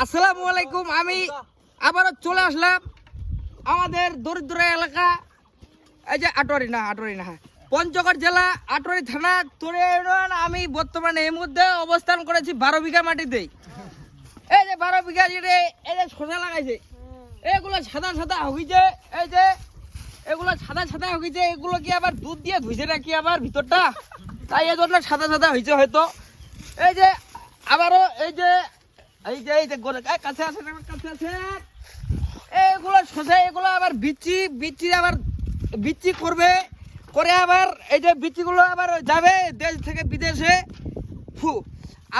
আসসালামু আলাইকুম। আমি আবারও চলে আসলাম আমাদের দরিদ্র এলাকা, এই যে আটোয়ারি না পঞ্চগড় জেলা আটোয়ারি থানা তোরে ইউনিয়ন। আমি বর্তমানে এই মুহূর্তে অবস্থান করেছি 12 বিঘা মাটিতে। এই যে 12 বিঘা যেটা এই যে শসা লাগাইছে, এগুলো সাদা সাদা হইছে, এই যে এগুলো সাদা সাদা হইছে, এগুলো কি আবার দুধ দিয়ে ধুইছে নাকি আবার ভিতরটা, তাই এই জন্য সাদা সাদা হয়েছে হয়তো। এই যে আবারও এই যে কাছে আছে এগুলো শসা, এগুলো আবার বিচি আবার বিচি করবে, করে আবার এই যে বিচিগুলো আবার যাবে দেশ থেকে বিদেশে।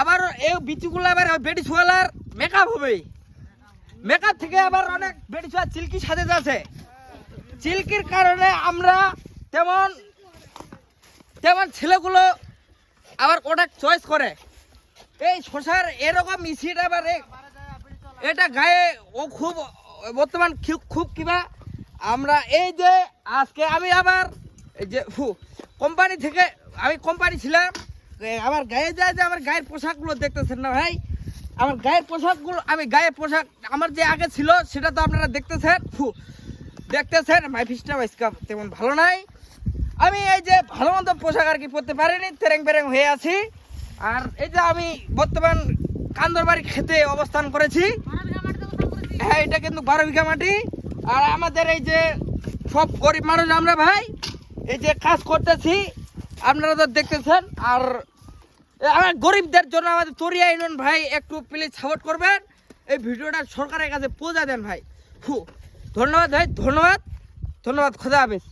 আবার এই বিচিগুলো আবার বেটি ছোয়ালার মেকআপ হবে, মেকআপ থেকে আবার অনেক বেটি ছোয়া চিল্কি সাজে যাচ্ছে। চিল্কির কারণে আমরা তেমন ছেলেগুলো আবার ওটা চয়েস করে। এই শসার এরকম মিশিয়ে আবার এটা গায়ে ও খুব বর্তমান খুব কিবা আমরা এই যে আজকে আমি আবার এই যে কোম্পানি থেকে আমি কোম্পানি ছিলাম, আমার গায়ে যায় যে আমার গায়ের পোশাকগুলো দেখতেছেন না ভাই, আমার গায়ের পোশাকগুলো গায়ের পোশাক আমার যে আগে ছিল সেটা তো আপনারা দেখতেছেন মাইফিসটা বাইসকাপ তেমন ভালো নাই। আমি এই যে ভালো মতো পোশাক আর কি পরতে পারিনি, তেরেং বেরেং হয়ে আছি। আর এই যে আমি বর্তমান কান্দরবাড়ি খেতে অবস্থান করেছি। হ্যাঁ, এটা কিন্তু 12 বিঘা মাটি। আর আমাদের এই যে সব গরিব মানুষ আমরা ভাই এই যে কাজ করতেছি, আপনারা তো দেখতেছেন। আর আমার গরিবদের জন্য আমাদের তরিয়া ইউনিয়ন ভাই একটু প্লিজ সাপোর্ট করবেন, এই ভিডিওটা সরকারের কাছে পৌঁছা দেন ভাই। ধন্যবাদ ভাই, ধন্যবাদ, খোদা হাফেজ।